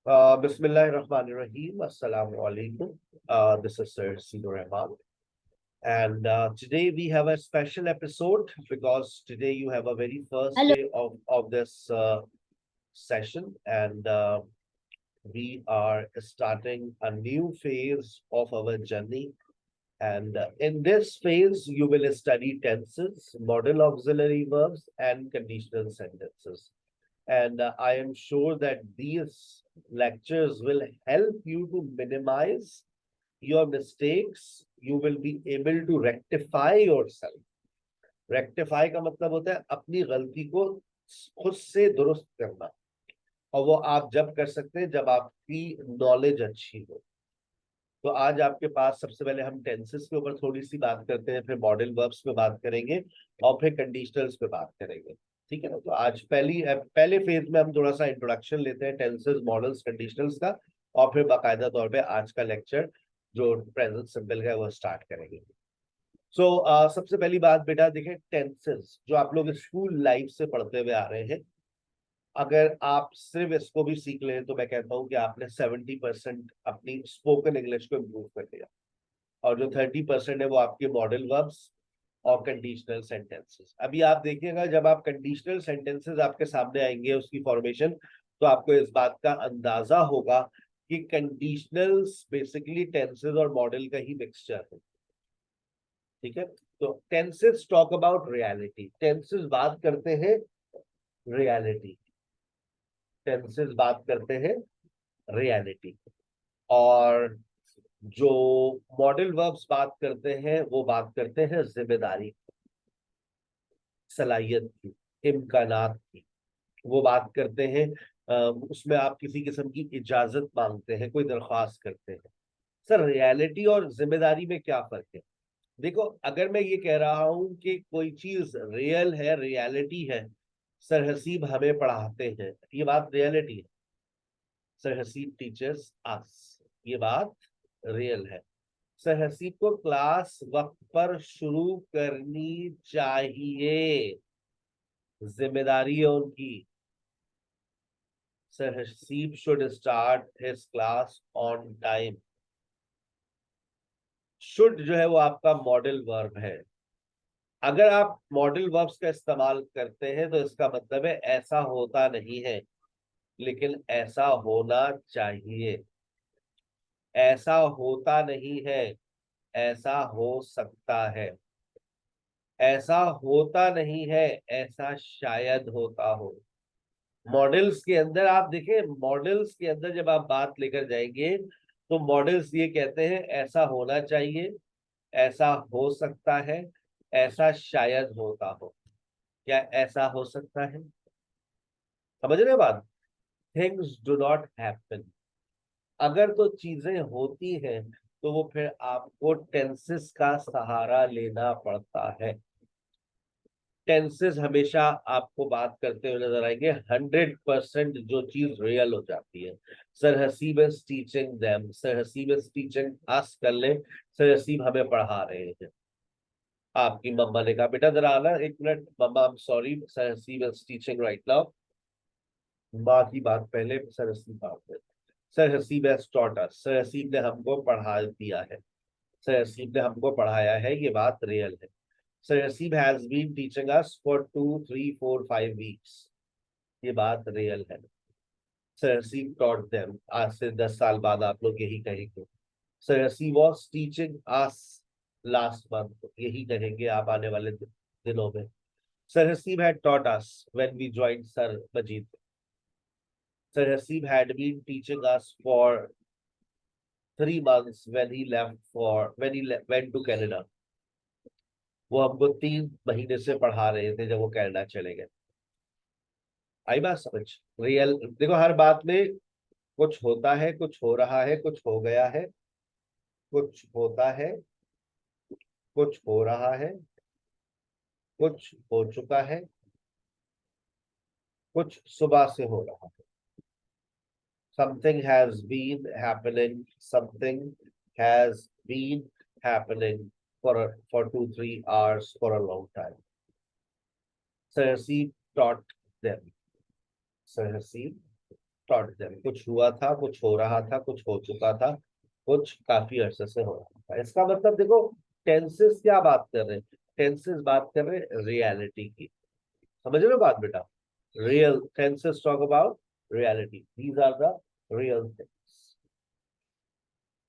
Bismillahirrahmanirrahim. Assalamu alaikum. This is Sir Sido Rahman. And today we have a special episode because today you have a very first Hello. day of this session. And we are starting a new phase of our journey. And in this phase, you will study tenses, modal auxiliary verbs, and conditional sentences. And I am sure that these lectures will help you to minimize your mistakes. You will be able to rectify yourself. Rectify का मतलब होता है अपनी गलती को खुद से दुरुस्त करना, और वो आप जब कर सकते हैं जब आपकी नॉलेज अच्छी हो। तो आज आपके पास सबसे पहले हम टेंसेस के ऊपर थोड़ी सी बात करते हैं, फिर मॉडल वर्ब्स पे बात करेंगे और फिर कंडीशनल्स पे बात करेंगे। ठीक है ना? तो आज पहले फेज में हम थोड़ा सा इंट्रोडक्शन लेते हैं टेंसेस, मॉडल्स, कंडीशनल्स का, और फिर बाकायदा तौर पे आज का लेक्चर जो प्रेजेंट सिंपल का है वो स्टार्ट करेंगे। सबसे पहली बात बेटा देखें, टेंसेस जो आप लोग स्कूल लाइफ से पढ़ते हुए आ रहे हैं, अगर आप सिर्फ इसको भी सीख लें तो मैं कहता हूं कि आपने 70% अपनी स्पोकन इंग्लिश को इम्प्रूव कर लिया, और जो 30% है वो आपके मॉडल वर्ब्स और कंडीशनल सेंटेंसेस। अभी आप देखिएगा जब आप कंडीशनल सेंटेंसेस आपके सामने आएंगे उसकी फॉर्मेशन, तो आपको इस बात का अंदाजा होगा कि कंडीशनल्स बेसिकली टेंसेस और मॉडल का ही मिक्सचर है। ठीक है? तो tenses talk about reality, tenses बात करते हैं रियलिटी, टेंसेस बात करते हैं रियलिटी, और जो मॉडल वर्ब्स बात करते हैं वो बात करते हैं जिम्मेदारी, सलाहियत की, इम्कानात की। वो बात करते हैं उसमें आप किसी किस्म की इजाजत मांगते हैं, कोई दरख्वास्त करते हैं। सर रियलिटी और जिम्मेदारी में क्या फर्क है? देखो, अगर मैं ये कह रहा हूं कि कोई चीज रियल है, रियलिटी है, सर हसीब हमें पढ़ाते हैं, ये बात रियलिटी है। सर हसीब टीचर्स अस, ये बात रियल है। सर हसीब को क्लास वक्त पर शुरू करनी चाहिए, जिम्मेदारी है उनकी। Sir Haseeb should start his class on time. Should जो है वो आपका मॉडल वर्ब है। अगर आप मॉडल वर्ब्स का इस्तेमाल करते हैं तो इसका मतलब है ऐसा होता नहीं है, लेकिन ऐसा होना चाहिए। ऐसा होता नहीं है, ऐसा हो सकता है। ऐसा होता नहीं है, ऐसा शायद होता हो। मॉडल्स के अंदर आप देखें, मॉडल्स के अंदर जब आप बात लेकर जाएंगे तो मॉडल्स ये कहते हैं ऐसा होना चाहिए, ऐसा हो सकता है, ऐसा शायद होता हो। क्या ऐसा हो सकता है? समझ रहे हैं बात? Things do not happen. अगर तो चीजें होती हैं तो वो फिर आपको टेंसेस का सहारा लेना पड़ता है। टेंसेस हमेशा आपको बात करते हुए नजर आएंगे 100% जो चीज रियल हो जाती है। Sir Haseeb is teaching them, sir Haseeb is teaching us कर ले, सर हसीब हमें पढ़ा रहे हैं। आपकी मम्मा ने कहा बेटा जरा आना एक minute, mama I am sorry, sir Haseeb is teaching right now. माँ की बात पहले, सर हसीब बात पहले। Sir Haseeb has taught us, sir Haseeb ने हमको पढ़ा दिया है, सर हसीब ने हमको पढ़ाया है, ये बात रियल है। Sir Hasib has been teaching us for 2, 3, 4, 5 weeks. ये बात रियल है। Sir Hasib taught them. आज से 10 साल बाद आप लोग यही कहेंगे। Sir Hasib was teaching us last month. यही कहेंगे आप आने वाले दिनों में। Sir Hasib had taught us when we joined Sir Majid. Sir Hasib had been teaching us for 3 months went to Canada. वो हमको 3 महीने से पढ़ा रहे थे जब वो कनाडा चले गए। आई बात समझ? रियल देखो, हर बात में कुछ होता है, कुछ हो रहा है, कुछ हो गया है, कुछ होता है, कुछ हो रहा है, कुछ हो चुका है, कुछ सुबह से हो रहा है। Something has been happening, something has been happening for 2, 3 hours for a long time. Sir Hasib taught them. Sir Hasib taught them, कुछ हुआ था, कुछ हो रहा था, कुछ हो चुका था, कुछ काफी अरसे से हो रहा था। इसका मतलब देखो, टेंसेस क्या बात कर रहे हैं? टेंसेस बात कर रहे हैं रियलिटी की। समझ रहे हो बात बेटा? Real tenses talk about reality, these are the real things.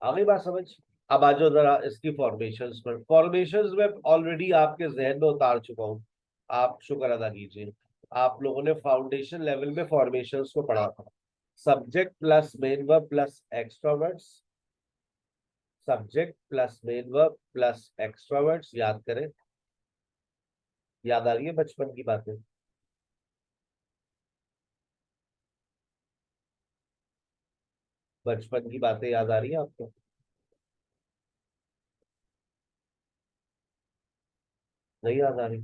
आ गई बात समझ? अब आ जाओ जरा इसकी फॉर्मेशंस पर। फॉर्मेशंस में ऑलरेडी आपके जहन में उतार चुका हूं, आप शुक्र अदा कीजिए। आप लोगों ने फाउंडेशन लेवल में फॉर्मेशंस को पढ़ा था। Subject plus main verb plus extra words, subject plus main verb plus extra words, याद करें। याद आ रही है बचपन की बातें? बचपन की बातें याद आ रही है आपको? नहीं याद आ रही?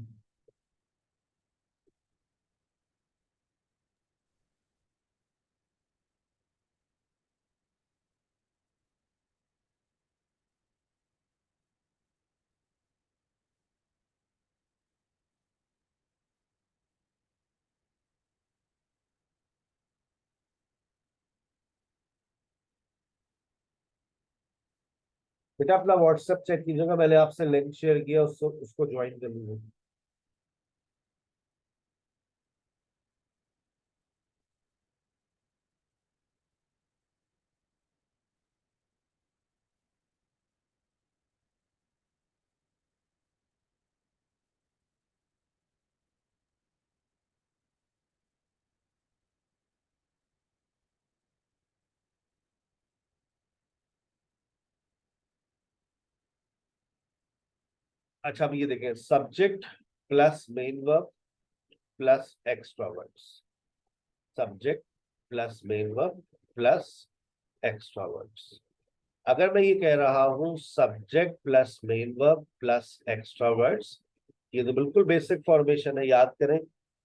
बेटा अपना व्हाट्सएप चेक कीजिएगा, मैंने आपसे लिंक शेयर किया, उसको उसको ज्वाइन कर लीजिए। अच्छा अब ये देखें, subject plus main verb plus extra words, subject plus main verb plus extra words. अगर मैं ये कह रहा हूं subject plus main verb plus extra words, ये तो बिल्कुल बेसिक फॉर्मेशन है, याद करें।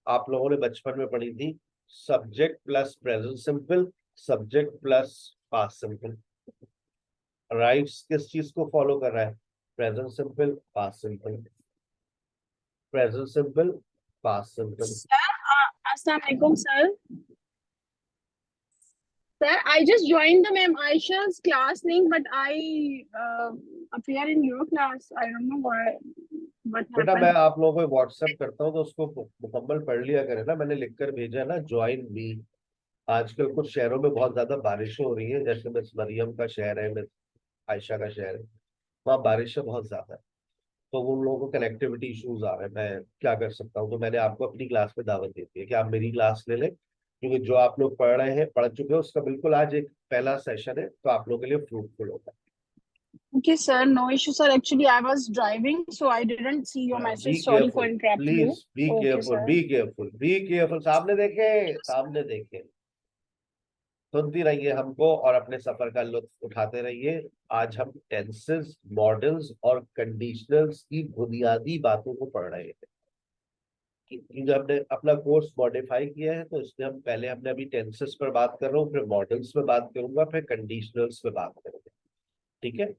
आप लोगों ने बचपन में पढ़ी थी। Subject plus present simple, subject plus past simple. Rights किस चीज को फॉलो कर रहा है? Present simple past simple, present simple past simple. Sir, Assalamu alaikum, sir. Sir, I just joined the ma'am Aisha's class link, but I appear in your class. I don't know why. What बेटा मैं happened? आप लोगों को WhatsApp करता हूँ तो उसको मुकम्मल पढ़ लिया करें ना, मैंने लिख कर भेजा है ना, ज्वाइन मी। आजकल कुछ शहरों में बहुत ज्यादा बारिश हो रही है, जैसे मिस मरियम का शहर है, मिस आयशा का शहर है, वहाँ बारिश बहुत ज्यादा है। तो उन लोगों को कनेक्टिविटी इश्यूज आ रहे हैं। मैं क्या कर सकता हूँ? तो मैंने आपको अपनी क्लास में दावत दी थी है कि आप मेरी क्लास ले लें, क्योंकि जो आप लोग पढ़ रहे हैं, पढ़ चुके हैं, उसका बिल्कुल आज एक पहला सेशन है, तो आप लोगों के लिए फ्रूटफुल होगा। Okay, sir. No issue, sir. Actually, I was driving, so I didn't see your be message. Sorry for careful, interrupting you. Please be Okay, careful, sir. Be careful, be careful. सामने देखे, सामने देखे। सुनती रहिए हमको और अपने सफर का लुत्फ उठाते रहिए। आज हम टेंसेस, मॉडल्स और कंडीशनल्स की बुनियादी बातों को पढ़ रहे हैं। क्योंकि हमने अपना कोर्स मॉडिफाई किया है, तो इसलिए हम पहले हमने अभी टेंसेस पर बात कर रहा हूँ, फिर मॉडल्स पे बात करूंगा, फिर कंडीशनल्स पे बात करेंगे। ठीक है?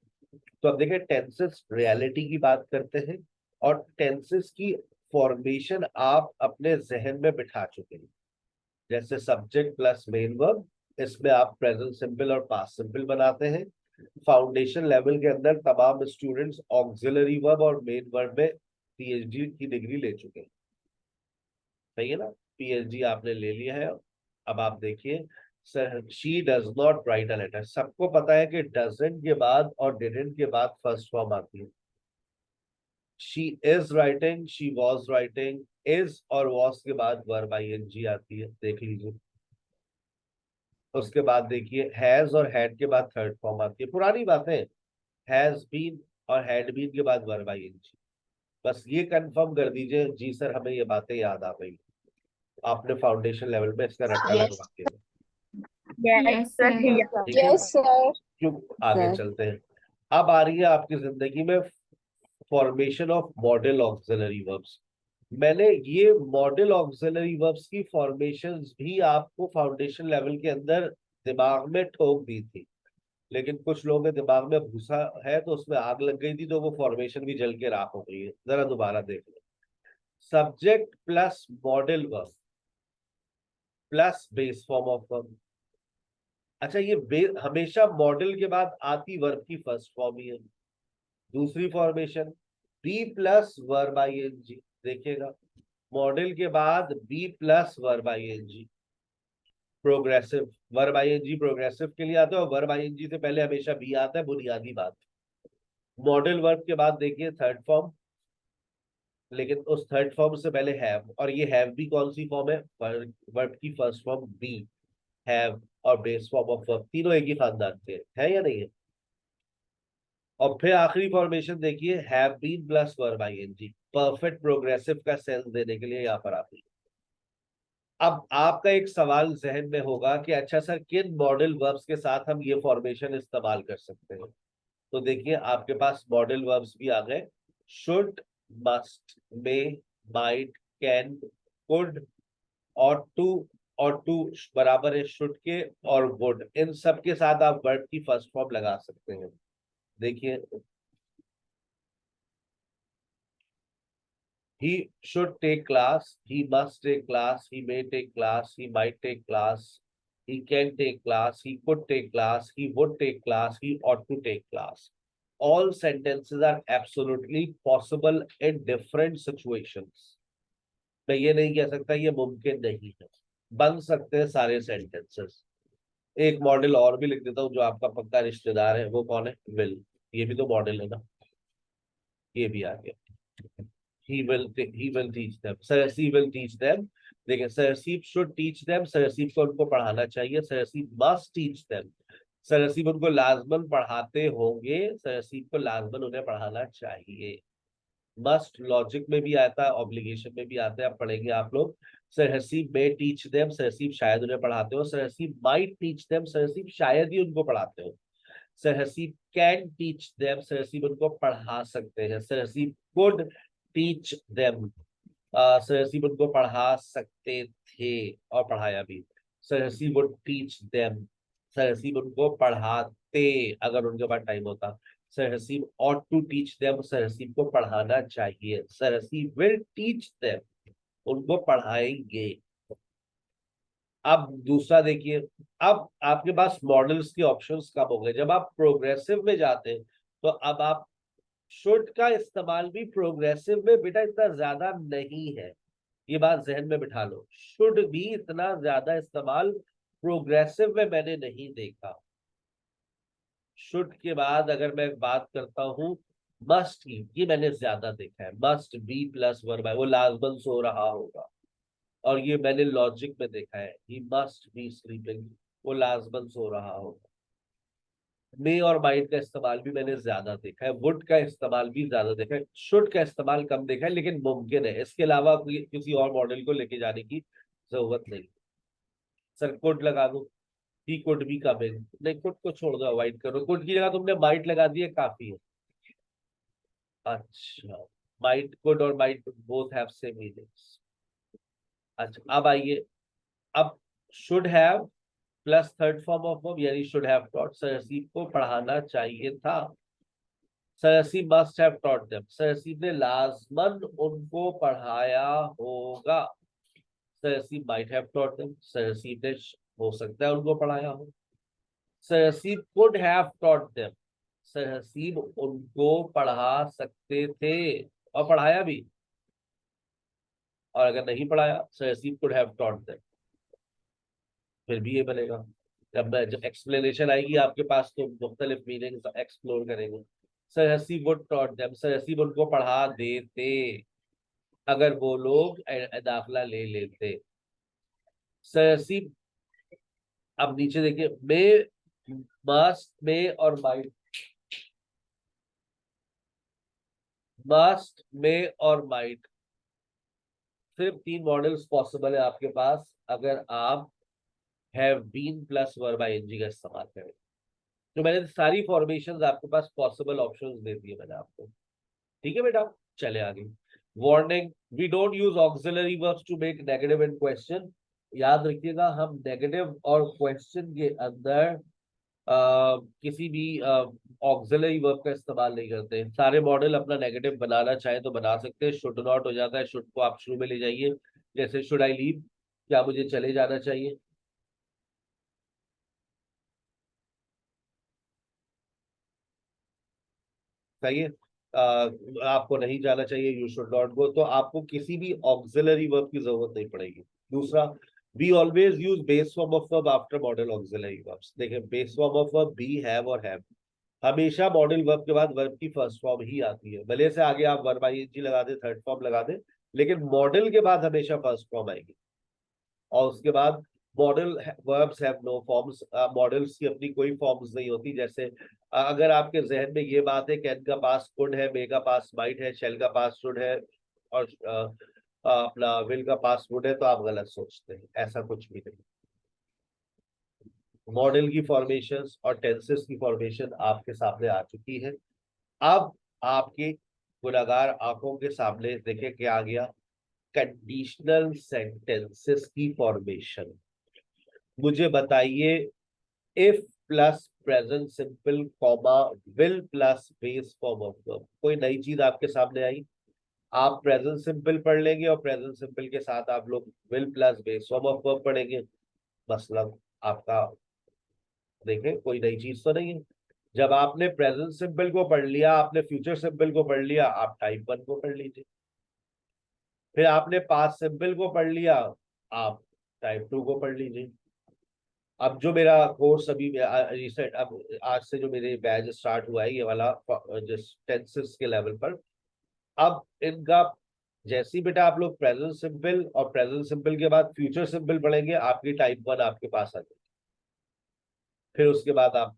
तो अब देखिए, टेंसेस रियलिटी की बात करते हैं, और टेंसेस की फॉर्मेशन आप अपने जहन में बिठा चुके हैं। जैसे सब्जेक्ट प्लस मेन वर्ब, इसमें आप प्रेजेंट सिंपल और पास्ट सिंपल बनाते हैं। फाउंडेशन लेवल के अंदर तमाम स्टूडेंट्स ऑक्सिलरी वर्ब और मेन वर्ब में पीएचडी की डिग्री ले चुके हैं। सही है ना? पीएचडी आपने ले लिया है। अब आप देखिए, sir she does not write a letter. सबको पता है कि डजंट के बाद और डिडंट के बाद फर्स्ट फॉर्म आती है। She is writing, she was writing, is और वॉज के बाद वर्ब आईएनजी आती है, देख लीजिए। उसके बाद देखिए, हैज और हैड के बाद थर्ड फॉर्म आती है, पुरानी बातें। हैज बीन और हैड बीन के बाद वर्ब आईएनजी। बस ये कंफर्म कर दीजिए, जी सर हमें ये बातें याद आ गई। आपने फाउंडेशन लेवल में इसका रट्टा Yes. लगवा दिया। Yes, yes sir. Sir. Yeah. ठीक है? Yes, sir. क्यों? आगे सर चलते हैं। अब आ रही है आपकी जिंदगी में formation of model auxiliary verbs. मैंने ये मॉडल ऑक्सिलरी वर्ब्स की फॉर्मेशंस भी आपको फाउंडेशन लेवल के अंदर दिमाग में ठोक दी थी, लेकिन कुछ लोगों के दिमाग में भूसा है तो उसमें आग लग गई थी, तो वो फॉर्मेशन भी जल के राख हो गई है। जरा दोबारा देख लो। Subject plus modal verb plus base form of verb, अच्छा, ये हमेशा मॉडल के बाद आती वर्ब की फर्स्ट फॉर्म ही है। दूसरी formation be plus verb I N G, देखिएगा मॉडल के बाद be plus verb I N G, progressive. Verb I N G progressive के लिए आता है और वर्ब आई एन जी से पहले हमेशा बी आता है, बुनियादी बात। मॉडल वर्ब के बाद देखिए थर्ड फॉर्म, लेकिन उस थर्ड फॉर्म से पहले हैव, और ये हैव भी कौन सी फॉर्म है, वर्ब की फर्स्ट फॉर्म बी, हैव और बेस फॉर्म ऑफ वर्ब, तीनों एक ही खानदान के है या नहीं है। और फिर आखिरी फॉर्मेशन देखिए, have been plus verb I N G, perfect progressive का सेंस देने के लिए यहाँ पर आती है। अब आपका एक सवाल जहन में होगा कि अच्छा सर, किन मॉडल वर्ब्स के साथ हम ये फॉर्मेशन इस्तेमाल कर सकते हैं। तो देखिए आपके पास मॉडल वर्ब्स भी आ गए, should, must, may, might, can, could, और टू। और टू बराबर है शुड के, और वुड, इन सब के साथ आप वर्ब की फर्स्ट फॉर्म लगा सकते हैं। देखिए, he should take class, he must take class, he may take class, he might take class, he can take class, he could take class, he would take class, he ought to take class. All sentences are absolutely possible in different situations. मैं ये नहीं कह सकता ये मुमकिन नहीं है, बन सकते हैं सारे सेंटेंसेस। एक मॉडल और भी लिख देता हूँ, जो आपका पक्का रिश्तेदार है, वो कौन है, विल। ये भी तो मॉडल है ना, ये भी आ गया। he will teach them, Sarasip will teach them। देखिए, Sarasip should teach them, Sarasip को उनको पढ़ाना चाहिए, Sarasip must teach them, Sarasip उनको लाजमन पढ़ाते होंगे, Sarasip को लाजमन उन्हें पढ़ाना चाहिए। मस्ट लॉजिक में भी आता है, ऑब्लिगेशन में भी आता है, आप पढ़ेंगे आप लोग। Sarasip may teach them, Sarasip शायद उन्हें पढ़ाते हो, Sarasip might teach them, Sarasip शायद ही उनको पढ़ाते हो, Sarasip can teach them, Sarasip उनको पढ़ा सकते हैं, Sarasip could teach them, Sarasip उनको पढ़ा सकते थे और पढ़ाया भी, Sarasip would teach them, Sarasip उनको पढ़ाते अगर उनके पास टाइम होता, Sarasip ought to teach them, Sarasip को पढ़ाना चाहिए, Sarasip will teach them, उनको पढ़ाएंगे। अब दूसरा देखिए, अब आपके पास मॉडल्स के ऑप्शंस कम हो गए, जब आप प्रोग्रेसिव में जाते हैं तो अब आप शुड का इस्तेमाल भी प्रोग्रेसिव में बेटा इतना ज्यादा नहीं है, ये बात जहन में बिठा लो, शुड भी इतना ज्यादा इस्तेमाल प्रोग्रेसिव में मैंने नहीं देखा। शुड के बाद अगर मैं बात करता हूँ मस्ट की, ये मैंने ज्यादा देखा है, मस्ट बी प्लस वर्ब है, वो लाजमन सो रहा होगा, और ये मैंने लॉजिक में देखा है, ही मस्ट बी स्लीपिंग, वो लाजमन सो रहा होगा। मे और माइट का इस्तेमाल भी मैंने ज्यादा देखा है, वुड का इस्तेमाल भी ज्यादा देखा है, शुड का इस्तेमाल कम देखा है, लेकिन मुमकिन है, इसके अलावा किसी और मॉडल को लेके जाने की जरूरत नहीं। सर कुड लगा दो, ही कुड भी कम है, नहीं कुड को छोड़ दो, अवॉइड करो, कुड की जगह तुमने माइट लगा दिए काफी है। अच्छा, माइट, कुड और might both have same meanings. अच्छा अब आइए, अब should have plus third form of verb, यानी शुड हैव टॉट, सरसीप को पढ़ाना चाहिए था, सरसीप मस्ट हैव टॉट देम, सरसीप ने लाजमन उनको पढ़ाया होगा, सरसीप माइट हैव टॉट देम, सरसीप ने हो सकता है उनको पढ़ाया हो, सरसीप कुड हैव टॉट देम, सरसीप उनको पढ़ा सकते थे और पढ़ाया भी, और अगर नहीं पढ़ाया सरसीप कुड हैव टॉट देम, फिर भी ये बनेगा। जब एक्सप्लेनेशन आएगी आपके पास तो मुख्तलिफ मीनिंग एक्सप्लोर करेंगे। सरहसी वुड टॉट देम, सरहसी उनको पढ़ा देते अगर वो लोग दाखिला ले लेते। सरहसी, अब नीचे देखिए, मे, मस्ट, मे और माइट, मस्ट, मे और माइट, सिर्फ तीन मॉडल्स पॉसिबल है आपके पास अगर आप have been plus verb ING का इस्तेमाल करें। तो मैंने सारी फॉर्मेशंस आपके पास पॉसिबल ऑप्शंस दे दिए मैंने आपको, ठीक है बेटा। चले आगे, warning, we don't use auxiliary verbs to make negative in question. याद रखिएगा, हम नेगेटिव और क्वेश्चन के अंदर किसी भी ऑक्सिलरी वर्ब का इस्तेमाल नहीं करते। सारे मॉडल अपना नेगेटिव बनाना चाहे तो बना सकते हैं, शुड नॉट हो जाता है, शुड को आप शुरू में ले जाइए, जैसे शुड आई लीव, क्या मुझे चले जाना चाहिए, सही है। आपको नहीं जाना चाहिए, यू शुड नॉट गो, तो आपको किसी भी ऑक्सिलरी वर्ब की जरूरत नहीं पड़ेगी। दूसरा, we always use base form of verb after modal auxiliary verbs. देखिए base form of verb be, have और हैव, हमेशा मॉडल वर्ब के बाद वर्ब की फर्स्ट फॉर्म ही आती है। भले से आगे आप वर्ब आईएनजी लगा दे, थर्ड फॉर्म लगा दे, लेकिन मॉडल के बाद हमेशा फर्स्ट फॉर्म आएगी। और उसके बाद modal verbs have no forms, modals की अपनी कोई फॉर्म्स नहीं होती। जैसे अगर आपके जहन में ये बात है कैन का पास कुड है, मे का पास माइट है, शेल का पास शुड है, और अपना विल का पास वुड है, तो आप गलत सोचते हैं, ऐसा कुछ भी नहीं। मॉडल की फॉर्मेशंस और टेंसेस की फॉर्मेशन आपके सामने आ चुकी है। अब आपकी गुनाहगार आंखों के सामने देखे क्या आ गया, कंडीशनल सेंटेंसेस की फॉर्मेशन। मुझे बताइए, if plus present simple comma will plus base form of verb, कोई नई चीज आपके सामने आई? आप प्रेजेंट सिंपल पढ़ लेंगे और प्रेजेंट सिंपल के साथ आप लोग will plus base form of verb पढ़ेंगे, मतलब आपका देखें कोई नई चीज तो नहीं है। जब आपने प्रेजेंट सिंपल को पढ़ लिया, आपने फ्यूचर सिंपल को पढ़ लिया, आप टाइप 1 को पढ़ लीजिए। फिर आपने पास्ट सिंपल को पढ़ लिया, आप टाइप 2 को पढ़ लीजिए। अब जो मेरा कोर्स अभी रिसेंट, अब आज से जो मेरे बैच स्टार्ट हुआ है ये वाला, जिस टेंसेस के लेवल पर, अब इनका जैसी बेटा आप लोग प्रेजेंट सिंपल और प्रेजेंट सिंपल के बाद फ्यूचर सिंपल पढ़ेंगे, आपकी टाइप 1 आपके पास आ जाएगी। फिर उसके बाद आप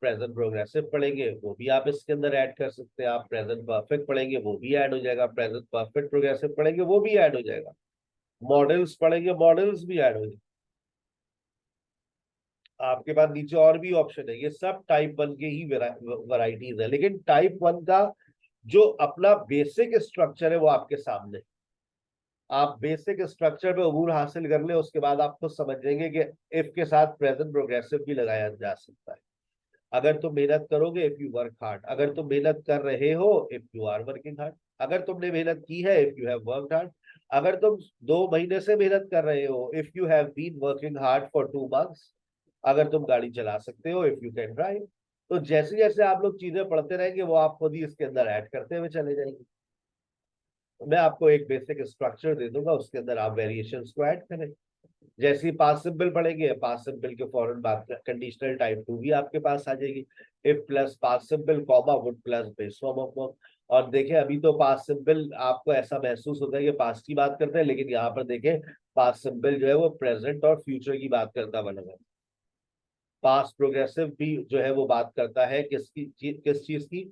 प्रेजेंट प्रोग्रेसिव पढ़ेंगे, वो भी आप इसके अंदर ऐड कर सकते हैं। आप प्रेजेंट परफेक्ट पढ़ेंगे, वो भी ऐड हो जाएगा। प्रेजेंट परफेक्ट प्रोग्रेसिव पढ़ेंगे, वो भी ऐड हो जाएगा। मॉडल्स पढ़ेंगे, मॉडल्स भी ऐड हो जाएंगे। आपके पास नीचे और भी ऑप्शन है, ये सब टाइप 1 के ही वैरायटीज है, लेकिन टाइप 1 का जो अपना बेसिक स्ट्रक्चर है वो आपके सामने। आप बेसिक स्ट्रक्चर पे अबूर हासिल कर ले, उसके बाद आप खुद समझ जाएंगे कि इफ के साथ प्रेजेंट प्रोग्रेसिव भी लगाया जा सकता है। अगर तुम मेहनत करोगे, इफ यू वर्क हार्ड, अगर तुम मेहनत कर रहे हो, if you are working hard, अगर तुमने मेहनत की है, if you have worked hard, अगर तुम 2 महीने से मेहनत कर रहे हो, if you have been working hard for 2 months, अगर तुम गाड़ी चला सकते हो, इफ यू कैन ड्राइव। तो जैसे जैसे आप लोग चीजें पढ़ते रहेंगे, वो आप खुद ही इसके अंदर ऐड करते हुए चले जाएंगे। मैं आपको एक बेसिक स्ट्रक्चर दे दूंगा, उसके अंदर आप वेरिएशंस को ऐड करें। जैसे ही पास्ट सिंपल पढ़ेंगे, पास्ट सिंपल के फौरन बाद कंडीशनल टाइप 2 भी आपके पास आ जाएगी। If plus past simple comma would plus base form of verb. और देखें अभी तो पास्ट सिंपल आपको ऐसा महसूस होता है कि पास्ट की बात करते हैं, लेकिन यहाँ पर देखें पास्ट सिंपल जो है वो प्रेजेंट और फ्यूचर की बात करता बना है। पास्ट प्रोग्रेसिव भी जो है वो बात करता है किस चीज की,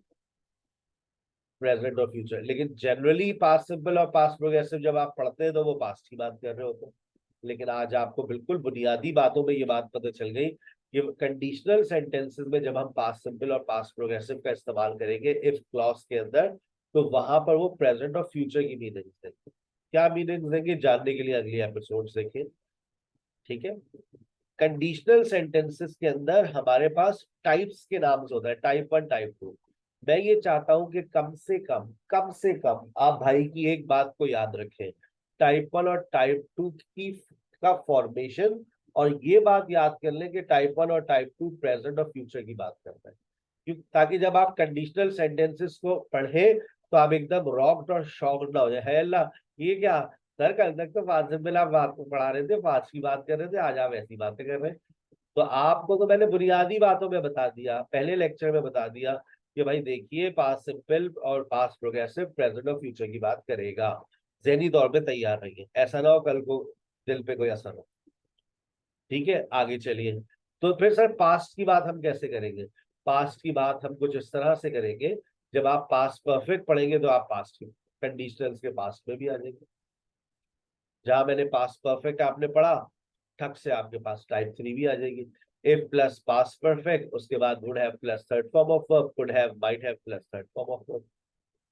प्रेजेंट और फ्यूचर। लेकिन जनरली पास्ट सिंपल और पास्ट प्रोग्रेसिव जब आप पढ़ते हैं तो वो पास्ट की बात कर रहे होते हैं। लेकिन आज आपको बिल्कुल बुनियादी बातों में ये बात पता चल गई कि कंडीशनल सेंटेंसेस में जब हम पास्ट सिंपल और पास्ट प्रोग्रेसिव का इस्तेमाल करेंगे इफ क्लॉज के अंदर, तो वहां पर वो प्रेजेंट और फ्यूचर की मीनिंग्स देंगे। क्या मीनिंग्स देंगे जानने के लिए अगली एपिसोड देखिए, ठीक है। कंडीशनल सेंटेंसेस के अंदर हमारे पास टाइप्स के नाम होता है, टाइप 1 टाइप 2। मैं ये चाहता हूं कि कम से कम आप भाई की एक बात को याद रखें, टाइप 1 और टाइप 2 की का फॉर्मेशन, और ये बात याद कर लें कि टाइप 1 और टाइप 2 प्रेजेंट और फ्यूचर की बात करता है। क्योंकि ताकि जब आप कंडीशनल सेंटेंसेस को पढ़े तो आप एकदम रॉक्ड और शॉक्ड ना हो जाए, है अल्लाह ये क्या सर, कल तक तो पांच सिंपल आप बात को पढ़ा रहे थे, पांच की बात कर रहे थे, आज आप ऐसी बातें कर रहे हैं। तो आपको तो मैंने बुनियादी बातों में बता दिया, पहले लेक्चर में बता दिया कि भाई देखिए पास्ट सिंपल और पास्ट प्रोग्रेसिव प्रेजेंट और फ्यूचर की बात करेगा। ज़हनी तौर पे तैयार रहिए, ऐसा ना हो कल को दिल पे कोई असर हो। ठीक है, आगे चलिए। तो फिर सर पास्ट की बात हम कैसे करेंगे? पास्ट की बात हम कुछ इस तरह से करेंगे, जब आप पास्ट परफेक्ट पढ़ेंगे तो आप पास्ट की कंडीशनल्स के पास्ट में भी आ जाएंगे। जहां मैंने पास्ट परफेक्ट आपने पढ़ा, ठक से आपके पास टाइप 3 भी आ जाएगी। इफ प्लस पास्ट परफेक्ट, उसके बाद would have plus third form of verb, could have, might have plus third form of verb.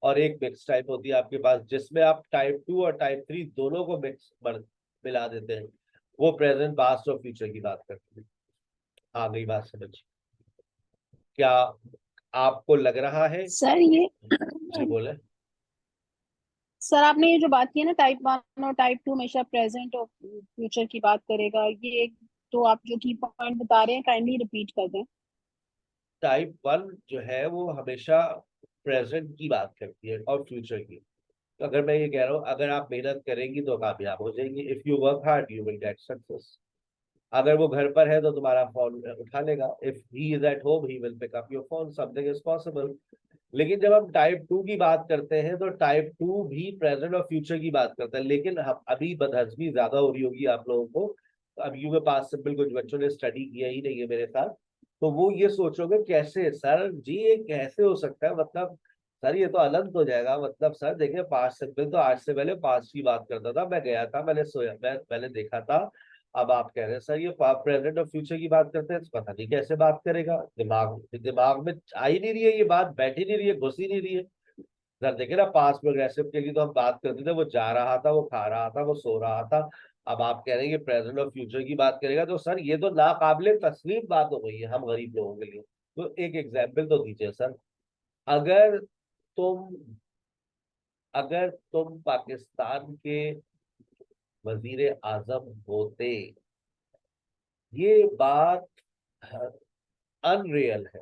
और एक मिक्स टाइप होती है आपके पास, जिसमें आप टाइप 2 और टाइप 3 दोनों को मिला देते हैं, वो प्रेजेंट पास्ट और फ्यूचर की बात करते हैं। आ गई बात समझ? क्या आपको लग रहा है? सर ये जी बोले। सर आपने ये जो बात की है ना, टाइप 1 और टाइप 2 हमेशा प्रेजेंट और फ्यूचर की बात करेगा, ये तो आप जो की पॉइंट बता रहे हैं काइंडली रिपीट कर दें। टाइप 1 जो है वो हमेशा प्रेजेंट की बात करती है और फ्यूचर की। तो अगर मैं ये कह रहा हूँ अगर आप मेहनत करेंगी तो कामयाब हो जाएंगी, if you work hard you will get success. अगर वो घर पर है तो तुम्हारा फोन उठा लेगा, if he is at home he will pick up your phone, something is possible. लेकिन जब हम टाइप 2 की बात करते हैं तो टाइप 2 भी प्रेजेंट और फ्यूचर की बात करता है, लेकिन हम अभी बदहजमी ज्यादा हो रही होगी आप लोगों को। तो अब यू के पास सिंपल कुछ बच्चों ने स्टडी किया ही नहीं है मेरे साथ, तो वो ये सोचोगे कैसे सर जी ये कैसे हो सकता है, मतलब सर ये तो अनंत हो जाएगा, मतलब सर देखिए पास्ट सिंपल तो आज से पहले पास्ट की बात करता था, मैं गया था मैंने सोया मैंने देखा था। अब आप कह रहे हैं सर ये प्रेजेंट और फ्यूचर की बात करते हैं, तो पता नहीं कैसे बात करेगा, दिमाग दिमाग में आ ही नहीं रही है ये बात, बैठ ही नहीं रही है, घुस ही नहीं रही है। सर देखिए ना पास्ट प्रोग्रेसिव के लिए तो हम बात करते थे, वो जा रहा था, वो खा रहा था, वो सो रहा था। अब आप कह रहे हैं कि प्रेजेंट और फ्यूचर की बात करेगा, तो सर ये तो नाकाबिले तस्लीम बात हो गई है हम गरीब लोगों के लिए। तो एक एग्जाम्पल तो दीजिए सर। अगर तुम अगर तुम पाकिस्तान के वजीर आजम होते, ये बात अनरियल है,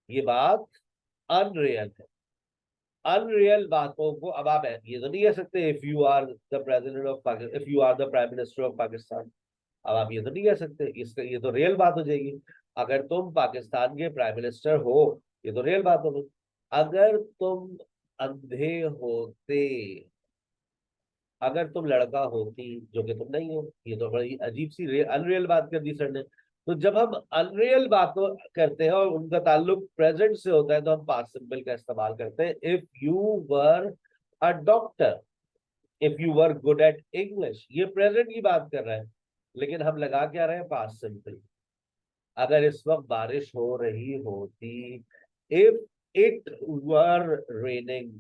ये बात अनरियल है। अनरियल बातों को अब आप ये तो नहीं कह सकते if you are the president of Pakistan, if you are the prime minister of Pakistan. अब आप ये तो नहीं कह सकते, इसका ये तो रियल बात हो जाएगी। अगर तुम पाकिस्तान के प्राइम मिनिस्टर हो, ये तो रियल बात हो गई। अगर तुम अंधे होते, अगर तुम लड़का होती, जो कि तुम नहीं हो, ये तो बड़ी अजीब सी अनरियल बात कर दी सर ने। तो जब हम अनरियल बातों करते हैं और उनका ताल्लुक प्रेजेंट से होता है तो हम पास्ट सिंपल का इस्तेमाल करते हैं। If you were a doctor, if you were good at English, ये प्रेजेंट की बात कर रहा है, लेकिन हम लगा क्या रहे हैं पास्ट सिंपल। अगर इस वक्त बारिश हो रही होती, इफ इट वर रेनिंग,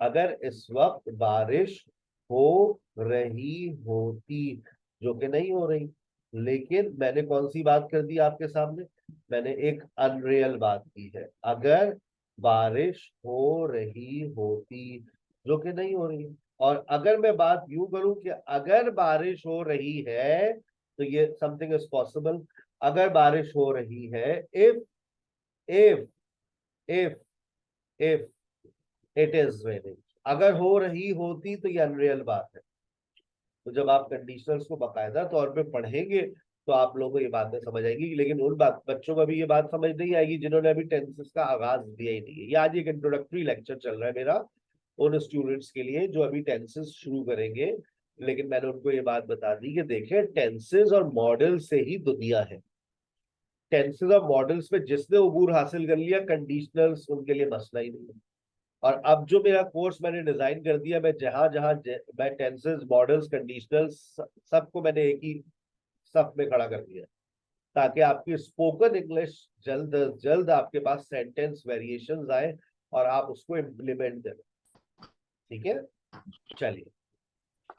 अगर इस वक्त बारिश हो रही होती, जो कि नहीं हो रही। लेकिन मैंने कौन सी बात कर दी आपके सामने, मैंने एक अनरियल बात की है। अगर बारिश हो रही होती, जो कि नहीं हो रही। और अगर मैं बात यूं करूं कि अगर बारिश हो रही है तो ये समथिंग इज पॉसिबल। अगर बारिश हो रही है, if if if it is raining, अगर हो रही होती तो ये अनरियल बात है। तो जब आप कंडीशनल्स को बाकायदा तौर पे पढ़ेंगे तो आप लोगों को ये बातें समझ आएगी, लेकिन उन बच्चों को अभी ये बात समझ नहीं आएगी जिन्होंने अभी टेंसेस का आगाज दिया ही नहीं है। ये आज एक इंट्रोडक्टरी लेक्चर चल रहा है मेरा उन स्टूडेंट्स के लिए जो अभी टेंसेस शुरू करेंगे। लेकिन मैंने उनको ये बात बता दी कि देखें टेंसेस और मॉडल से ही दुनिया है। टेंसेस और मॉडल्स पे जिसने अबूर हासिल कर लिया, कंडीशनल्स उनके लिए मसला ही नहीं है। और अब जो मेरा कोर्स मैंने डिजाइन कर दिया, मैं जहां जहां मैं टेंसेस मॉडल्स कंडीशनल्स सबको मैंने एक ही सफ में खड़ा कर दिया, ताकि आपकी स्पोकन इंग्लिश जल्द जल्द आपके पास सेंटेंस वेरिएशंस आए और आप उसको इम्प्लीमेंट करें। ठीक है, चलिए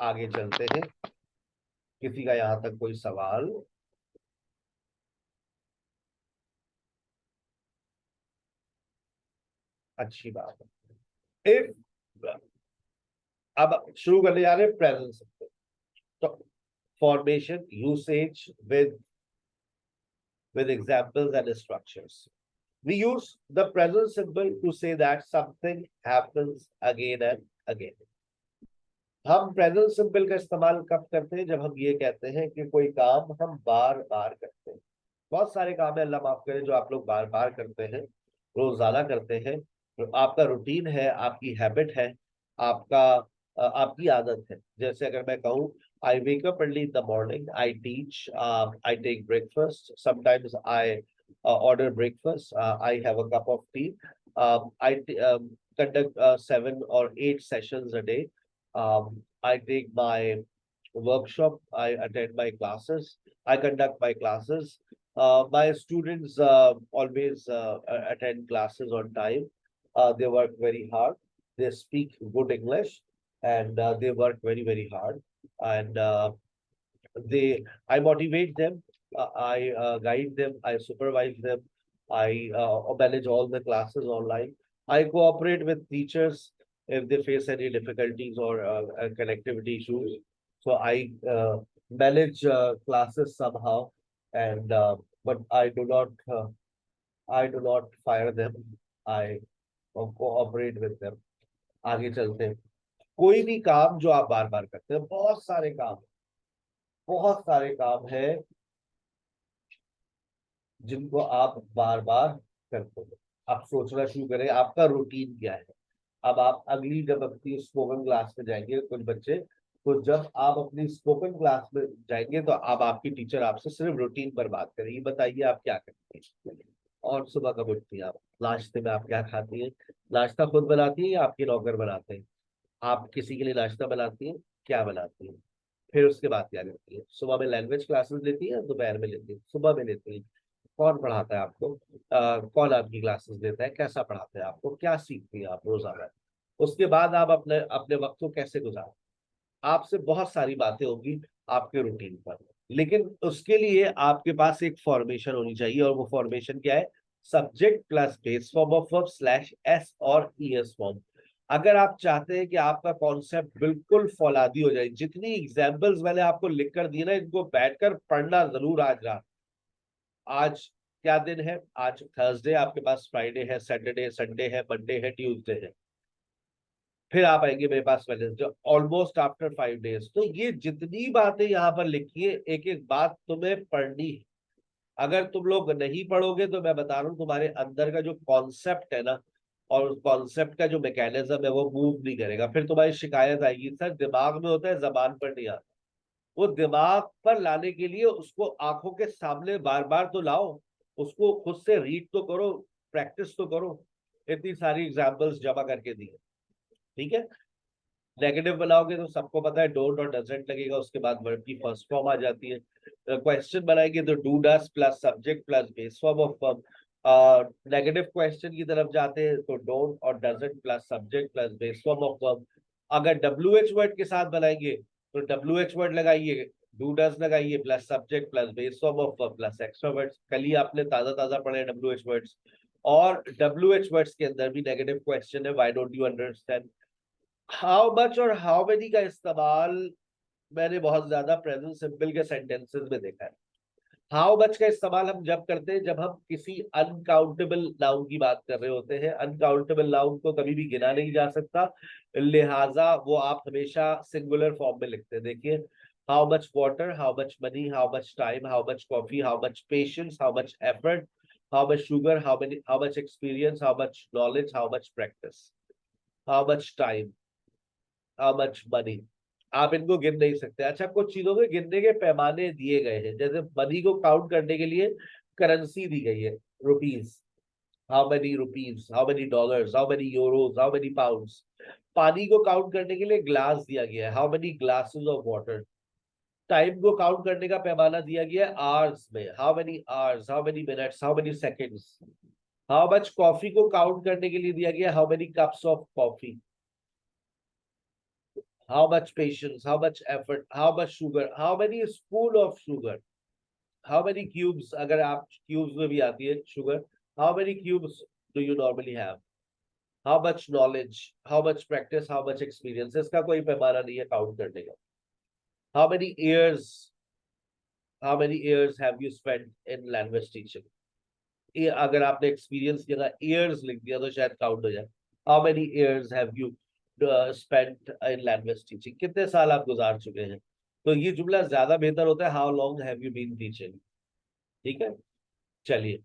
आगे चलते हैं। किसी का यहां तक कोई सवाल? अच्छी बात है। इफ अब शुरू करने जा रहे हैं प्रेजेंट सिंपल। तो formation usage with examples and structures. We use the present simple to say that something happens again and again. हम प्रेजेंट सिंपल का इस्तेमाल कब करते हैं, जब हम ये कहते हैं कि कोई काम हम बार बार करते हैं। बहुत सारे काम है, अल्लाह माफ करे, जो आप लोग बार बार करते हैं, रोजाना करते हैं। तो आपका रूटीन है, आपकी हैबिट है, आपका आपकी आदत है। जैसे अगर मैं कहूँ I wake up early in the morning, I teach, I take breakfast, sometimes I order breakfast, I have a cup of tea, I conduct 7 or 8 sessions a day, I take my workshop, I attend my classes, I conduct my classes. My students always attend classes on time. They work very hard. They speak good English, and they work very, very hard. And I motivate them, I guide them, I supervise them, I manage all the classes online. I cooperate with teachers if they face any difficulties or connectivity issues. So I manage classes somehow, and but I do not fire them. आई और cooperate with them. आगे चलते हैं। कोई भी काम जो आप बार बार करते हैं, बहुत सारे काम है जिनको आप बार बार करते हो। आप सोचना शुरू करें आपका रूटीन क्या है। अब आप अगली जब अपनी स्पोकन क्लास में जाएंगे कुछ बच्चे, तो जब आप अपनी स्पोकन क्लास में जाएंगे तो अब आपकी टीचर आपसे सिर्फ रूटीन पर बात करेगी, बताइए आप क्या करते हैं और सुबह कब उठती हैं आप, नाश्ते में आप क्या खाती हैं, नाश्ता खुद बनाती हैं या आपके नौकर बनाते हैं, आप किसी के लिए नाश्ता बनाती हैं, क्या बनाती हैं, फिर उसके बाद क्या करती है, सुबह में लैंग्वेज क्लासेस लेती है, दोपहर में लेती है, सुबह में लेती है, कौन पढ़ाता है आपको, कौन आपकी क्लासेस देता है, कैसा पढ़ाते हैं आपको, क्या सीखती हैं आप रोजाना, उसके बाद आप अपने अपने वक्त को कैसे गुजारते हैं। आपसे बहुत सारी बातें होंगी आपके रूटीन पर, लेकिन उसके लिए आपके पास एक फॉर्मेशन होनी चाहिए, और वो फॉर्मेशन क्या है, subject plus base form of verb slash S और ईएस फॉर्म। अगर आप चाहते हैं कि आपका कॉन्सेप्ट बिल्कुल फौलादी हो जाए, जितनी एग्जाम्पल्स मैंने आपको लिख कर दी ना, इनको बैठकर पढ़ना जरूर आज रात। आज क्या दिन है, आज थर्सडे, आपके पास फ्राइडे है, सैटरडे, संडे है, मंडे है, ट्यूसडे है, फिर आप आएंगे मेरे पास वेडनेसडे, ऑलमोस्ट आफ्टर 5 डेज। तो ये जितनी बातें यहाँ पर लिखी है, एक एक बात तुम्हें पढ़नी है। अगर तुम लोग नहीं पढ़ोगे तो मैं बता रहा हूँ तुम्हारे अंदर का जो कॉन्सेप्ट है ना, और उस कॉन्सेप्ट का जो मैकेनिज्म है वो मूव नहीं करेगा। फिर तुम्हारी शिकायत आएगी सर दिमाग में होता है जबान पर नहीं आता। वो दिमाग पर लाने के लिए उसको आंखों के सामने बार बार तो लाओ, उसको खुद से रीड तो करो, प्रैक्टिस तो करो। इतनी सारी एग्जाम्पल्स जमा करके दी है, ठीक है। नेगेटिव बनाओगे तो सबको पता है डोंट और डजंट लगेगा, उसके बाद वर्ब की फर्स्ट फॉर्म आ जाती है। क्वेश्चन बनाएंगे तो do does plus subject plus base form of verb. Negative question की तरफ जाते हैं तो डोंट और doesn't plus subject plus base form of verb. अगर डब्ल्यू एच वर्ड के साथ बनाएंगे तो डब्ल्यू एच वर्ड लगाइए, डू डस लगाइए plus subject plus base form of verb plus extra words. कल ही आपने ताजा ताजा पढ़े डब्ल्यू एच वर्ड्स। और डब्ल्यू एच वर्ड्स के अंदर भी नेगेटिव क्वेश्चन है, why don't you understand. How much और हाउ मेनी का इस्तेमाल मैंने बहुत ज्यादा प्रेजेंट सिंपल के सेंटेंसेस में देखा है। हाउ मच का इस्तेमाल हम जब करते हैं जब हम किसी अनकाउंटेबल नाउन की बात कर रहे होते हैं। अनकाउंटेबल नाउन को कभी भी गिना नहीं जा सकता, लिहाजा वो आप हमेशा सिंगुलर फॉर्म में लिखते हैं। देखिए, how much water, how much money, how much time, how much coffee, how much patience, how much effort, how much sugar, how much experience, how much knowledge, how much practice, how much time, how much money. आप इनको गिन नहीं सकते। अच्छा, कुछ चीजों के गिनने के पैमाने दिए गए हैं, जैसे मनी को काउंट करने के लिए करेंसी दी गई है, rupees. How many rupees, how many dollars, how many euros, how many pounds. पानी को काउंट करने के लिए ग्लास दिया गया है, how many glasses of water. Time को काउंट करने का पैमाना दिया गया है आवर्स में, how many hours, how many minutes, how many seconds. How much coffee को काउंट करने के लिए दिया गया, how many cups of coffee. How much patience, how much effort, how much sugar, how many spoon of sugar, how many cubes, अगर आप cubes में भी आती है sugar, how many cubes do you normally have, how much knowledge, how much practice, how much experience। इसका कोई पैमाना नहीं है काउंट करने का। how many years, how many years have you spent in language teaching। ये अगर आपने एक्सपीरियंस की जगह ईयर्स लिख दिया तो शायद काउंट हो जाए। How many years have you spent in language teaching, कितने साल आप गुजार चुके हैं। तो ये जुमला ज्यादा बेहतर होता है, how long have you been teaching. ठीक है, चलिए।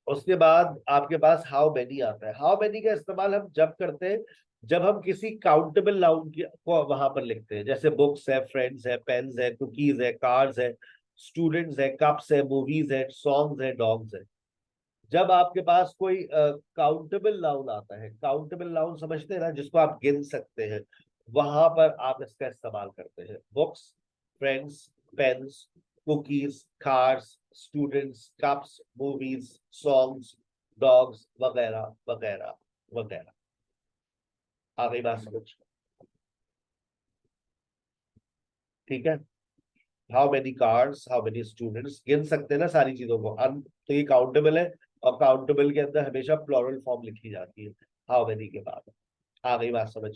उसके बाद आपके पास हाउ मेनी आता है। हाउ मेनी का इस्तेमाल हम जब करते हैं जब हम किसी काउंटेबल नाउन को वहां पर लिखते हैं, जैसे बुक्स है, फ्रेंड्स है, पेन्स है, कुकीज है, कार्ड्स है, स्टूडेंट्स है, कप्स है, मूवीज है, सॉन्ग्स है, डॉग्स है। जब आपके पास कोई काउंटेबल नाउन आता है, काउंटेबल नाउन समझते हैं ना, जिसको आप गिन सकते हैं, वहां पर आप इसका इस्तेमाल करते हैं। Books, friends, pens, cookies, cars, students, cups, movies, songs, dogs, वगैरह वगैरह वगैरह। आ गई बात समझ, ठीक है। How many cars, how many students, गिन सकते हैं ना सारी चीजों को। तो ये काउंटेबल है, और काउंटेबल के अंदर हमेशा प्लूरल फॉर्म लिखी जाती है हाउ मेनी के बाद। आ गई बात समझ।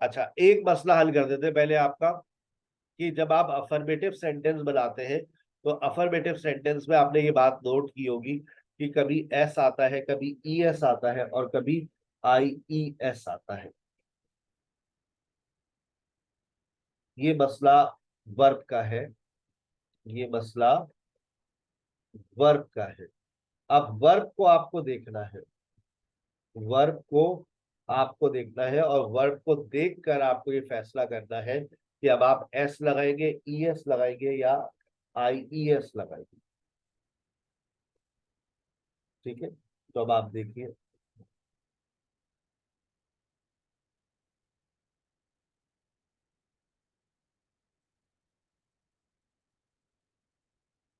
अच्छा, एक मसला हल कर देते हैं पहले आपका, कि जब आप अफर्मेटिव सेंटेंस बनाते हैं तो अफर्मेटिव सेंटेंस में आपने ये बात नोट की होगी कि कभी एस आता है, कभी ई एस आता है और कभी आई ई एस आता है। ये मसला वर्ब का है, ये मसला वर्ब का है। अब वर्ब को आपको देखना है, वर्ब को आपको देखना है और वर्ब को देखकर आपको ये फैसला करना है कि अब आप एस लगाएंगे, ई एस लगाएंगे या आई ई एस लगाएंगे। ठीक है, तो अब आप देखिए,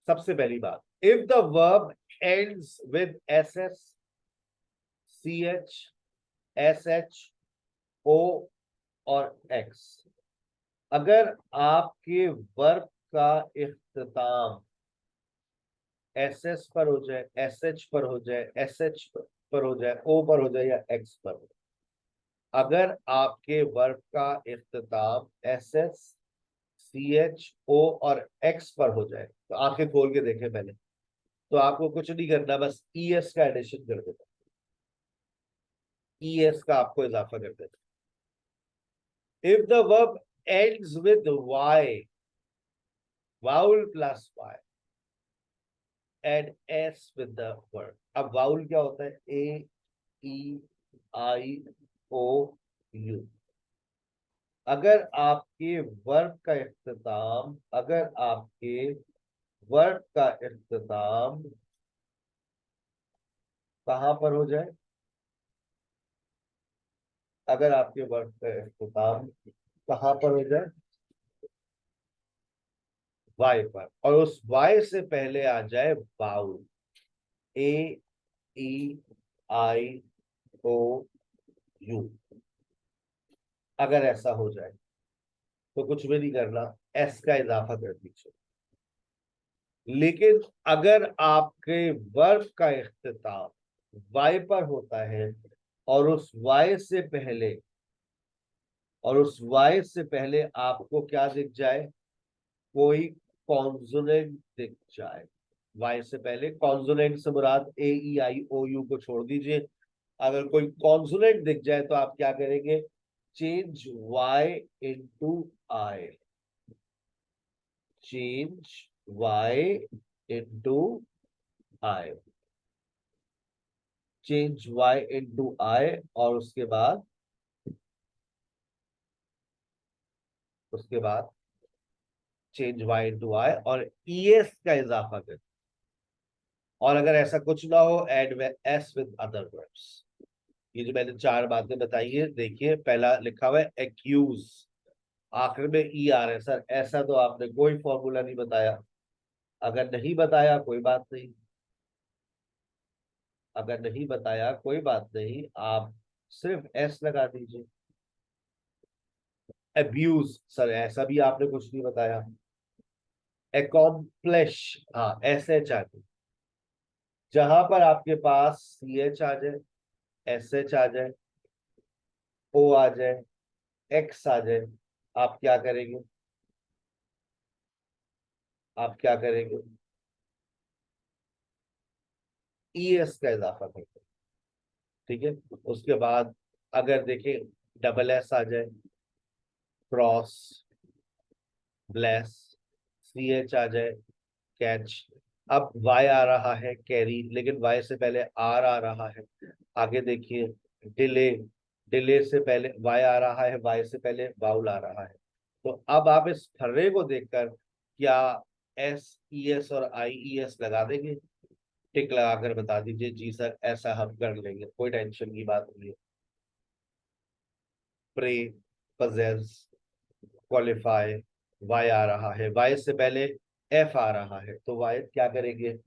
सबसे पहली बात, if the verb ends with S S, C H, S H, O और एक्स, अगर आपके वर्ब का इख्तिताम एस एस पर हो जाए, एस एच पर हो जाए, एस एच पर हो जाए, ओ पर हो जाए या एक्स पर हो, अगर आपके वर्ब का इख्तिताम S S, C H, O और एक्स पर हो जाए, तो आंखें खोल के देखें पहले, तो आपको कुछ नहीं करना, बस ई एस का एडिशन कर देना, ई एस का आपको इजाफा कर देना। If the verb ends with Y, vowel plus Y, add S with the verb. अब वाउल क्या होता है? A, E, I, O, U. अगर आपके वर्ब का इख्तिताम, अगर आपके वर्ब का इख्तिताम कहां पर हो जाए, अगर आपके वर्ब का इख्तिताम कहां पर हो जाए? वाई पर, और उस वाई से पहले आ जाए vowel, A, E, I, O, U. अगर ऐसा हो जाए तो कुछ भी नहीं करना, एस का इजाफा कर दीजिए। लेकिन अगर आपके वर्ब का इख्तिताम वाई पर होता है और उस वाई से पहले, और उस वाई से पहले आपको क्या दिख जाए? कोई कॉन्सोनेंट दिख जाए। वाई से पहले कॉन्सोनेंट से मुराद ए, ई, आई, ओ, यू को छोड़ दीजिए। अगर कोई कॉन्सोनेंट दिख जाए तो आप क्या करेंगे? Change Y into I, change Y into I, change Y into I, और उसके बाद चेंज वाई इनटू आई और ईएस का इजाफा कर। और अगर ऐसा कुछ ना हो, add S with other words. ये जो मैंने चार बातें बताई है, देखिए पहला लिखा हुआ है एक्यूज, आखिर में ई आ रहा है। सर ऐसा तो आपने कोई फॉर्मूला नहीं बताया। अगर नहीं बताया कोई बात नहीं, अगर नहीं बताया कोई बात नहीं, आप सिर्फ एस लगा दीजिए। अब्यूज, सर ऐसा भी आपने कुछ नहीं बताया। एकॉम्प्लिश, हाँ एस एच आ गई। जहां पर आपके पास सी एच आ जाए, एस एच आ जाए, ओ आ जाए, एक्स आ जाए, आप क्या करेंगे? आप क्या करेंगे? ई एस का इजाफा करते हैं। ठीक है, उसके बाद अगर देखें डबल एस आ जाए, क्रॉस, ब्लेस, सी एच आ जाए, कैच। अब वाई आ रहा है कैरी, लेकिन वाई से पहले आर आ रहा है। आगे देखिए डिले, डिले से पहले वाई आ रहा है, वाई से पहले वाउल आ रहा है। तो अब आप इस फर्रे को देखकर क्या एस ई एस और आई ई एस लगा देंगे? टिक लगाकर बता दीजिए जी सर ऐसा हम कर लेंगे, कोई टेंशन की बात नहीं है। प्रे, पजेस, क्वालिफाई, वाई आ रहा है, वाई से पहले एफ आ रहा है, तो वाई क्या करेंगे?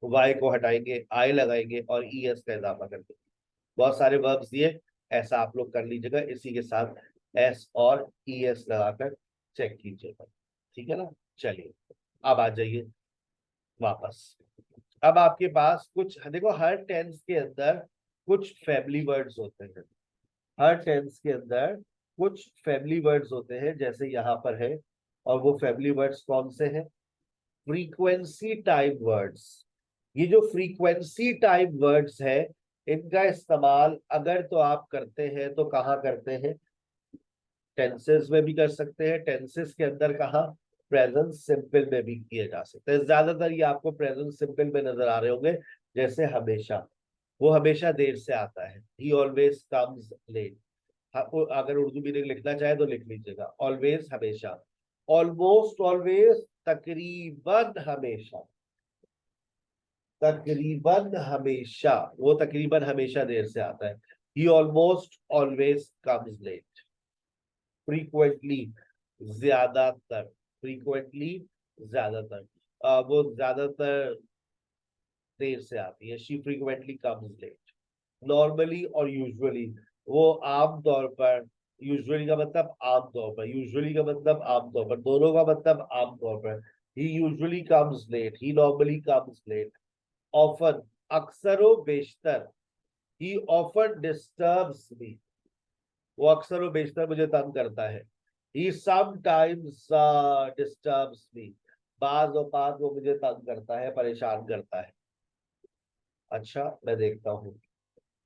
वाई को हटाएंगे, आई लगाएंगे और ई एस का इजाफा कर देंगे। बहुत सारे वर्ब्स दिए, ऐसा आप लोग कर लीजिएगा, इसी के साथ एस और ई एस लगाकर चेक कीजिएगा। ठीक है ना? चलिए अब आ जाइए वापस। अब आपके पास कुछ देखो, हर टेंस के अंदर कुछ फैमिली वर्ड्स होते हैं, हर टेंस के अंदर कुछ फैमिली वर्ड्स होते हैं, जैसे यहाँ पर है। और वो फैमिली वर्ड्स कौन से हैं? फ्रीक्वेंसी टाइप वर्ड्स, ये जो फ्रीक्वेंसी टाइप वर्ड्स है, इनका इस्तेमाल अगर तो आप करते हैं तो कहाँ करते हैं? टेंसेस में भी कर सकते हैं। टेंसेस के अंदर कहाँ? प्रेजेंट सिंपल में भी किए जा सकते हैं। ज्यादातर ये आपको प्रेजेंट सिंपल में नजर आ रहे होंगे, जैसे हमेशा, वो हमेशा देर से आता है, ही ऑलवेज कम्स लेट। अगर उर्दू में लिखना चाहे तो लिख लीजिएगा, ऑलवेज हमेशा, ऑलमोस्ट ऑलवेज तकरीबन हमेशा, तकरीबन हमेशा, वो तकरीबन हमेशा देर से आता है। He almost always comes late. Frequently, ज्यादातर, फ्रीक्वेंटली, ज्यादातर, वो ज्यादातर देर से आती है। She frequently comes late. Normally और यूजुअली, वो आमतौर पर, यूजुअली का मतलब आमतौर पर, यूजुअली का मतलब आमतौर पर, दोनों का मतलब आमतौर पर। ही यूजुअली कम्स लेट, ही नॉर्मली कम्स लेट। ऑफन, अक्सर व बेशतर, ही ऑफन डिस्टर्ब्स मी, वो अक्सर व बेशतर मुझे तंग करता है। ही समटाइम्स डिस्टर्ब्स मी, बाज औकात वो मुझे तंग करता है, परेशान करता है। अच्छा, मैं देखता हूँ,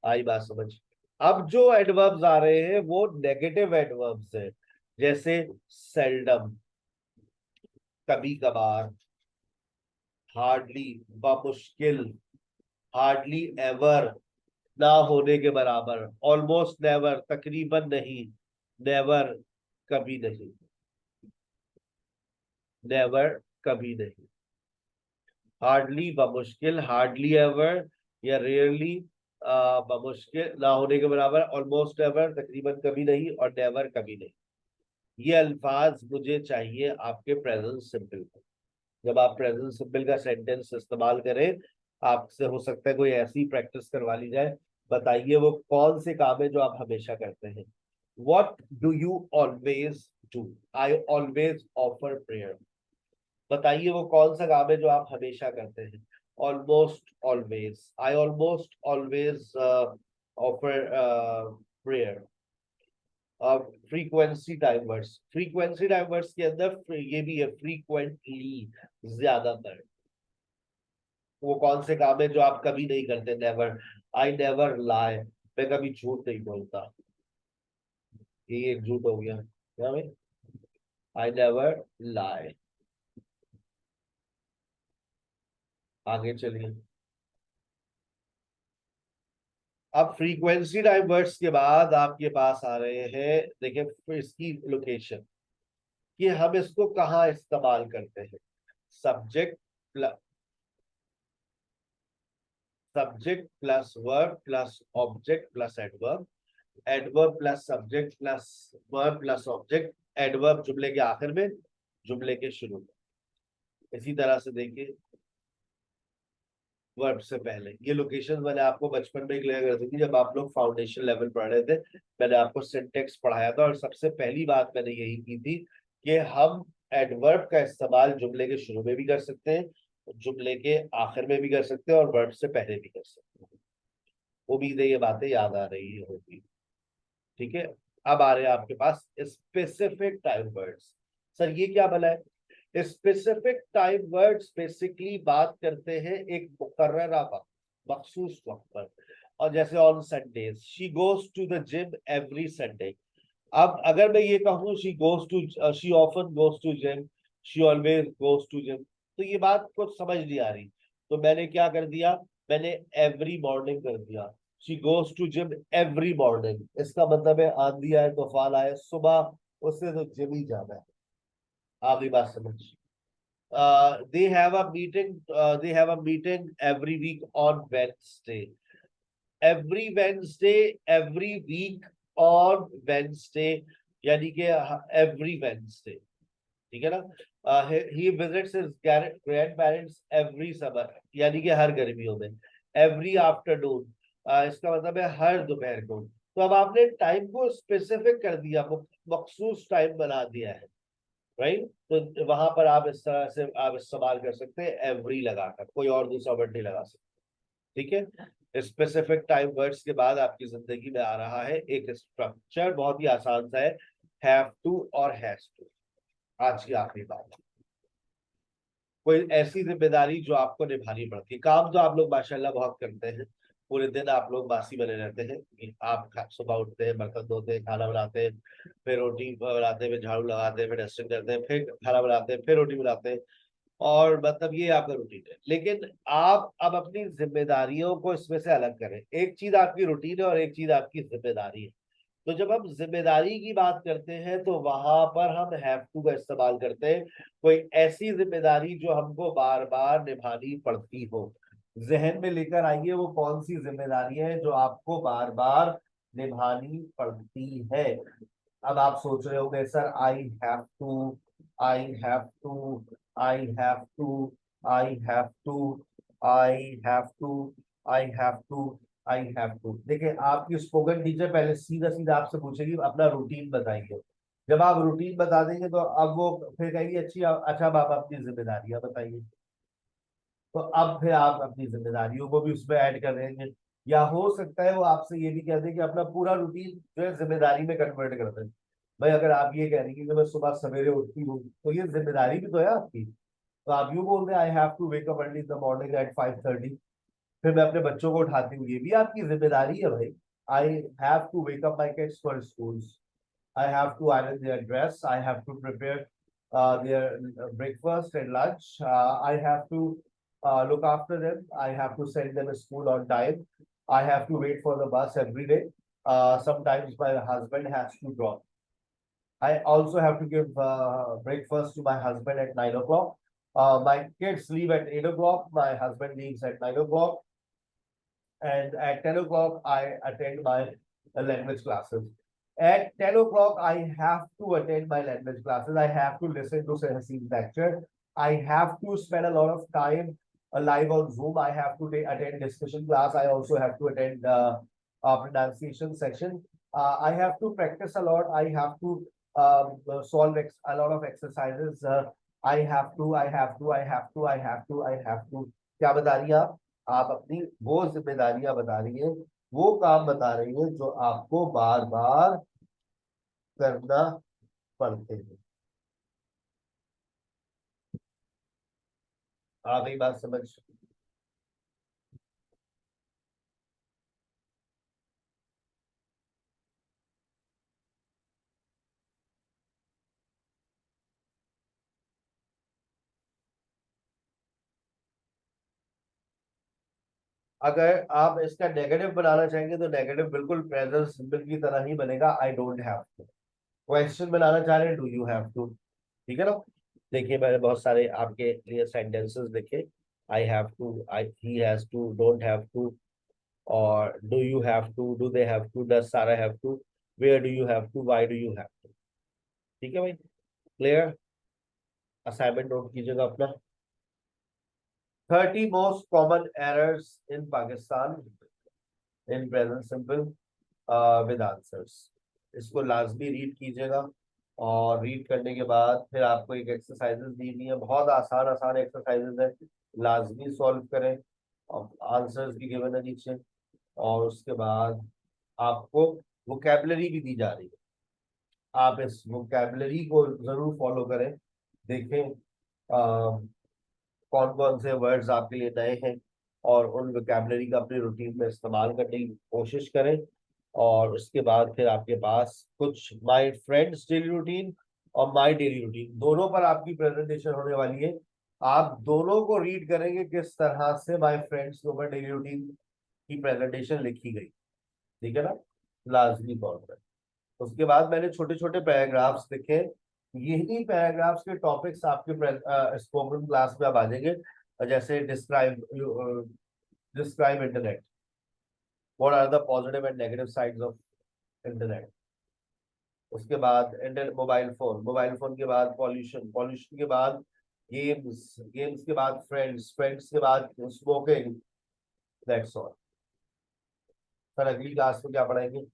आई बात समझ। अब जो एडवर्ब्स आ रहे हैं वो नेगेटिव एडवर्ब्स है, जैसे सेल्डम, कभी कभार, हार्डली, बमुश्किल, हार्डली एवर, ना होने के बराबर, ऑलमोस्ट नेवर, तकरीबन नहीं, नेवर, कभी नहीं, नेवर, कभी नहीं। हार्डली, बमुश्किल, हार्डली एवर या रेयरली, बमुश्किल, ना होने के बराबर, ऑलमोस्ट एवर, तकरीबन कभी नहीं, और नेवर, कभी नहीं। ये अल्फाज मुझे चाहिए आपके प्रेजेंट सिंपल में। जब आप प्रेजेंट सिंपल का सेंटेंस इस्तेमाल करें, आपसे हो सकता है कोई ऐसी प्रैक्टिस करवा ली जाए। बताइए वो कौन से काम है जो आप हमेशा करते हैं? What do you always do? I always offer prayer. बताइए वो कौन सा काम है जो आप हमेशा करते हैं? Almost always, I almost always offer prayer. Frequency time words, frequency time words के अंदर ये भी है, फ्रीक्वेंटली, ज्यादातर। वो कौन से काम है जो आप कभी नहीं करते? नेवर, आई नेवर लाई, मैं कभी झूठ नहीं बोलता। ये एक झूठ हो गया क्या भाई? आई नेवर लाई। आगे चलिए। अब फ्रीक्वेंसी टाइप वर्ड्स के बाद आपके पास आ रहे हैं, देखिए फिर इसकी लोकेशन, कि हम इसको कहाँ इस्तेमाल करते हैं। Subject, subject plus verb plus object plus adverb, adverb plus subject plus verb plus object, adverb जुमले के आखिर में, जुमले के शुरू में। इसी तरह से देखिए, वर्ब से पहले, ये लोकेशन मैंने आपको बचपन में क्लियर कर दी थी जब आप लोग फाउंडेशन लेवल पढ़ रहे थे। मैंने आपको सिंटेक्स पढ़ाया था और सबसे पहली बात मैंने यही की थी कि हम एडवर्ब का इस्तेमाल जुमले के शुरू में भी कर सकते हैं, जुमले के आखिर में भी कर सकते हैं, और वर्ब से पहले भी कर सकते हैं। उम्मीद है ये बातें याद आ रही है होगी। ठीक है। अब आ रहे हैं आपके पास स्पेसिफिक टाइम वर्ड्स। सर ये क्या भला है? स्पेसिफिक टाइम वर्ड्स बेसिकली बात करते हैं एक मुकर्ररा वक्त, मखसूस वक्त पर। और जैसे on Sundays, she goes to the gym every Sunday. अब अगर मैं ये कहूँ she goes to, she often goes to gym, she always goes to gym, तो ये बात कुछ समझ नहीं आ रही। तो मैंने क्या कर दिया? मैंने एवरी मॉर्निंग कर दिया। She goes to gym every morning, इसका मतलब है आंधी आए तूफान आए, सुबह उससे तो जिम ही जाना है। आगे बात समझ। they have a meeting every week on Wednesday. Every Wednesday, every week on Wednesday, यानी कि every Wednesday, ठीक है ना? He visits his grandparents every summer, यानी कि हर गर्मियों में। Every afternoon, इसका मतलब है हर दोपहर को। तो अब आपने टाइम को स्पेसिफिक कर दिया, मखसूस टाइम बना दिया है, राइट? तो वहां पर आप इस तरह से आप इस्तेमाल कर सकते हैं एवरी लगाकर, कोई और दूसरा वर्ड नहीं लगा सकते। ठीक है। स्पेसिफिक टाइम वर्ड्स के बाद आपकी जिंदगी में आ रहा है एक स्ट्रक्चर, बहुत ही आसान सा है, हैव टू और हैज टू। आज की आखिरी बात, कोई ऐसी जिम्मेदारी जो आपको निभानी पड़ती है। काम तो आप लोग माशाल्लाह बहुत करते हैं, पूरे दिन आप लोग बासी बने रहते हैं कि आप सुबह उठते हैं, बर्तन धोते हैं, खाना बनाते हैं, फिर रोटी बनाते हैं, फिर झाड़ू लगाते हैं, फिर डस्टिंग करते हैं, फिर खाना बनाते हैं, फिर रोटी बनाते हैं, और मतलब ये आपका रूटीन है। लेकिन आप अब अपनी जिम्मेदारियों को इसमें से अलग करें। एक चीज आपकी रूटीन है और एक चीज आपकी जिम्मेदारी है। तो जब हम जिम्मेदारी की बात करते हैं तो वहां पर हम हैव टू का इस्तेमाल करते हैं। कोई ऐसी जिम्मेदारी जो हमको बार बार निभानी पड़ती हो। जहन में लेकर आइए वो कौन सी जिम्मेदारी है जो आपको बार बार निभानी पड़ती है। अब आप सोच रहे होंगे sir, I have to, I have to, I have to, I have to, I have to, I have to. देखिए, आपकी स्पोकन टीचर पहले सीधा सीधा आपसे पूछेगी अपना रूटीन बताइए। जब आप रूटीन बता देंगे तो अब वो फिर कहेगी अच्छी अच्छा अब आप अपनी जिम्मेदारियां बताइए। तो अब फिर आप अपनी जिम्मेदारियों को भी उसमें ऐड कर देंगे। या हो सकता है वो आपसे ये भी कह दे कि अपना पूरा रूटीन जो है जिम्मेदारी में कन्वर्ट कर दें। भाई अगर आप ये कह रही कि मैं सुबह सवेरे उठती हूँ तो ये जिम्मेदारी भी तो है आपकी। तो आप यूँ बोल रहे I have to wake up early in the morning at 5:30। फिर मैं अपने बच्चों को उठाती हूँ, ये भी आपकी जिम्मेदारी है भाई। I have to wake up my kids for schools, I have to iron their dress. I have to prepare their breakfast and lunch. I have to look after them. I have to send them to school on time. I have to wait for the bus every day. Sometimes my husband has to drop. I also have to give breakfast to my husband at 9 o'clock. My kids leave at 8 o'clock. My husband leaves at 9 o'clock. And at 10 o'clock, I attend my language classes. At 10 o'clock, I have to attend my language classes. I have to listen to Sehaseen's lecture. I have to spend a lot of time live on Zoom. I have to attend discussion class. I also have to attend pronunciation section. I have to practice a lot. I have to solve a lot of exercises. I have to, I have to, I have to, I have to, I have to. क्या बता रही है आप अपनी वो जिम्मेदारियां बता रही है, वो काम बता रही है जो आपको बार बार करना पड़ते हैं। आ गई बात समझ? अगर आप इसका नेगेटिव बनाना चाहेंगे तो नेगेटिव बिल्कुल प्रेजेंट सिंपल की तरह ही बनेगा, I don't have to. Question बनाना चाह रहे हैं, डू यू हैव टू। ठीक है ना? देखिए मैंने बहुत सारे आपके लिए सेंटेंसेस लिखे। I have to, I he has to, don't have to, और do you have to, do they have to, does Sara have to, where do you have to, why do you have to. ठीक है भाई, clear? Assignment note कीजिएगा अपना। 30 most common errors in Pakistan in present simple with answers. इसको लाजमी read कीजिएगा, और read करने के बाद फिर आपको एक एक्सरसाइजेस दी हुई है, बहुत आसान आसान एक्सरसाइजेस है, लाजमी सॉल्व करें। और आंसर्स भी गिवन है नीचे। और उसके बाद आपको वोकैबुलरी भी दी जा रही है, आप इस वोकैबुलरी को जरूर फॉलो करें। देखें कौन कौन से वर्ड्स आपके लिए नए हैं, और उन वोकैबुलरी का अपनी रूटीन में इस्तेमाल करने की कोशिश करें। और उसके बाद फिर आपके पास कुछ माय फ्रेंड्स डेली रूटीन और माय डेली रूटीन दोनों पर आपकी प्रेजेंटेशन होने वाली है। आप दोनों को रीड करेंगे किस तरह से माय फ्रेंड्स के ऊपर डेली रूटीन की प्रेजेंटेशन लिखी गई। ठीक है ना? लाजमी तौर पर। उसके बाद मैंने छोटे छोटे पैराग्राफ्स लिखे। यही पैराग्राफ्स के टॉपिक्स आपके स्पोकन क्लास में अब आ जाएंगे। जैसे describe internet, what are the positive and negative sides of internet. उसके बाद मोबाइल फोन के बाद पॉल्यूशन के बाद गेम्स के बाद फ्रेंड्स के बाद स्मोकिंग। That's all. सर अगली क्लास में क्या पढ़ाएंगे?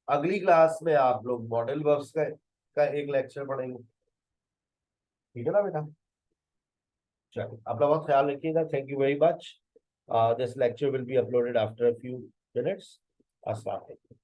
अगली क्लास में आप लोग मॉडल वर्ब्स का एक लेक्चर पढ़ेंगे। ठीक है ना बेटा? चलो अपना बहुत ख्याल रखिएगा। Thank you very much. This lecture will be uploaded after a few minutes. अस्सलाम वालेकुम।